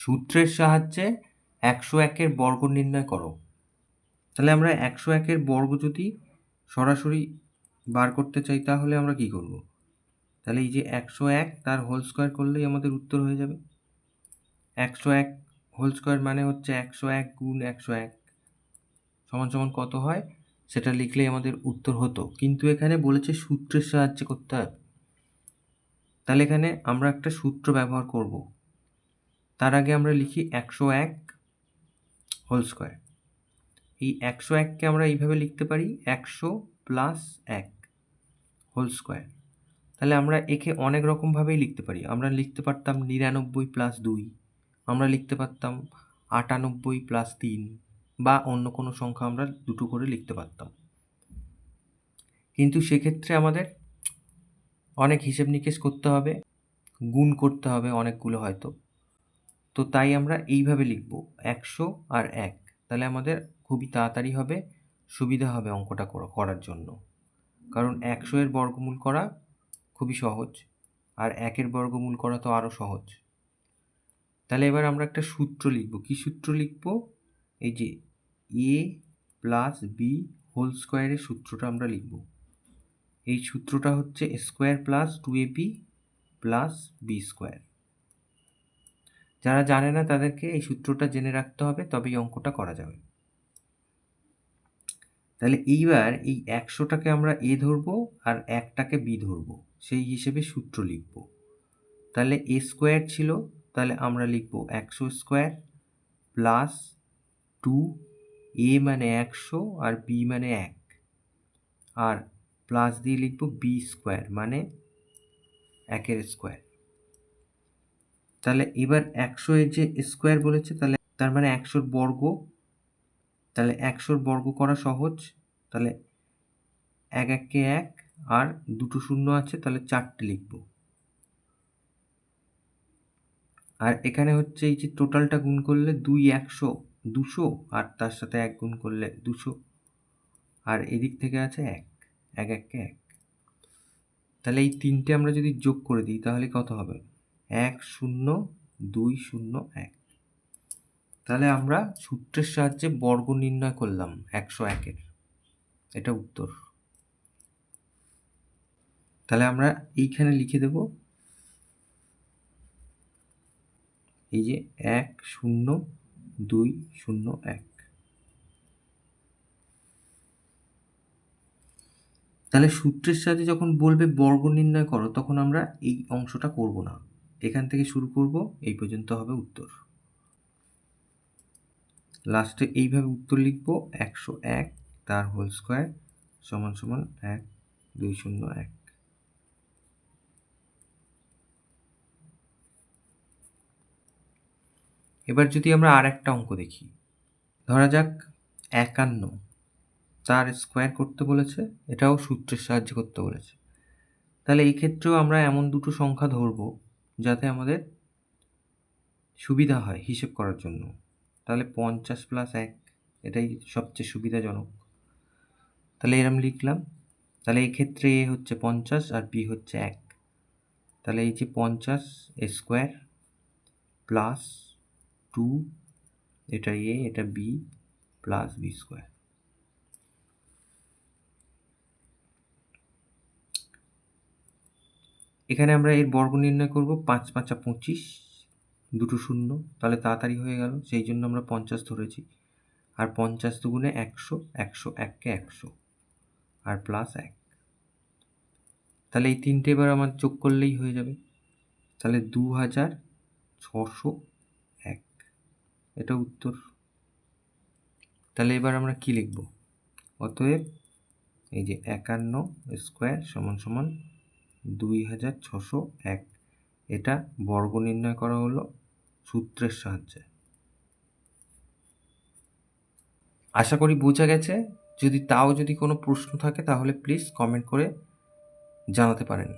সূত্রের সাহায্যে 101-এর বর্গ নির্ণয় করো। তাহলে আমরা 101-এর বর্গ যদি সরাসরি বার করতে চাই তাহলে আমরা কি করব? তাহলে এই যে 101 তার হোল স্কোয়ার করলেই আমাদের উত্তর হয়ে যাবে। 101 হোল স্কোয়ার মানে হচ্ছে 101 গুণ 101 সমান সমান কত হয় সেটা লিখলেই আমাদের উত্তর হতো, কিন্তু এখানে বলেছে সূত্রের সাহায্যে করতে হবে। তাহলে এখানে আমরা একটা সূত্র ব্যবহার করব। তার আগে আমরা লিখি 101 হোল স্কোয়ার। এই 101-কে আমরা এইভাবে লিখতে পারি 100 প্লাস 1 হোল স্কোয়ার। তাহলে আমরা একে অনেক রকমভাবেই লিখতে পারি। আমরা লিখতে পারতাম 99 প্লাস 2, আমরা লিখতে পারতাম 98 প্লাস 3, বা অন্য কোনো সংখ্যা আমরা দুটো করে লিখতে পারতাম। কিন্তু সেক্ষেত্রে আমাদের অনেক হিসেব নিকেশ করতে হবে, গুণ করতে হবে অনেকগুলো হয়তো। তো তাই আমরা এইভাবে লিখব 100 আর 1। তাহলে আমাদের খুবই তাড়াতাড়ি হবে, সুবিধা হবে অঙ্কটা করার জন্য। কারণ 100-এর বর্গমূল করা খুবই সহজ, আর 1-এর বর্গমূল করা তো আরও সহজ। তাহলে এবার আমরা একটা সূত্র লিখব। কি সূত্র লিখব? এই যে a প্লাস বি হোল স্কোয়ারের সূত্রটা আমরা লিখব। এই সূত্রটা হচ্ছে square plus 2ab plus B square. যারা জানে না তাদেরকে এই সূত্রটা জেনে রাখতে হবে, তবেই অঙ্কটা করা যাবে। তাহলে এইবার এই 100টাকে আমরা a ধরবো আর 1টাকে b ধরবো, সেই হিসেবে সূত্র লিখব। তাহলে a স্কোয়ার ছিল, তাহলে আমরা লিখব 100 স্কোয়ার প্লাস 2, a মানে 100 আর b মানে 1, আর প্লাস দিয়ে লিখব b স্কোয়ার মানে 1-এর স্কোয়ার। তাহলে এবার 100-এর যে স্কোয়ার বলেছে তাহলে তার মানে 100-র বর্গ। তাহলে 100-র বর্গ করা সহজ। তাহলে 1 1-কে 1 আর দুটো শূন্য আছে, তাহলে 4টে লিখব। আর এখানে হচ্ছে এই যে টোটালটা গুণ করলে 2 100 200, আর তার সাথে 1 গুণ করলে 200, আর এদিক থেকে আছে 1 1 1-কে 1। তাহলে এই তিনটে আমরা যদি যোগ করে দিই তাহলে কত হবে? 1 0 2 0 1। তাহলে আমরা সূত্রের সাহায্যে বর্গ নির্ণয় করলাম 101-এর। এটা উত্তর। তাহলে আমরা এইখানে লিখে দেব এই যে 1 0 2 0 1। তাহলে সূত্রের সাহায্যে যখন বলবে বর্গ নির্ণয় করো তখন আমরা এই অংশটা করব না, এখান থেকে শুরু করব, এই পর্যন্ত হবে উত্তর। লাস্টে এইভাবে উত্তর লিখব 101 তার হোল স্কোয়ার সমান সমান 1 2 0 1। এবার যদি আমরা আর একটা অঙ্ক দেখি, ধরা যাক 51 তার স্কোয়ার করতে বলেছে, এটাও সূত্রের সাহায্যে করতে বলেছে। তাহলে এই ক্ষেত্রেও আমরা এমন দুটো সংখ্যা ধরব যাতে আমাদের সুবিধা হয় হিসেব করার জন্য। তাহলে 50 প্লাস 1, এটাই সবচেয়ে সুবিধাজনক। তাহলে এরম লিখলাম। তাহলে এই ক্ষেত্রে এ হচ্ছে 50 আর বি হচ্ছে 1। তাহলে এই যে 50 স্কোয়ার প্লাস 2, এটা এ এটা বি প্লাস বি স্কোয়ার। এখানে আমরা এর বর্গ নির্ণয় করব। 5 5 25, দুটো শূন্য, তাহলে তাড়াতাড়ি হয়ে গেল, সেই জন্য আমরা 50 ধরেছি। আর 50 দুগুণে 100 100 1-কে 100 আর প্লাস 1। তাহলে এই তিনটে এবার আমার যোগ করলেই হয়ে যাবে। তাহলে 2601, এটা উত্তর। তাহলে এবার আমরা কি লিখব? অতএব এই যে 51 স্কোয়ার সমান সমান 2601, এটা বর্গ নির্ণয় করা হলো সূত্রের সাহায্যে। আশা করি বোঝা গেছে। যদি কোনো প্রশ্ন থাকে তাহলে প্লিজ কমেন্ট করে জানাতে পারেন।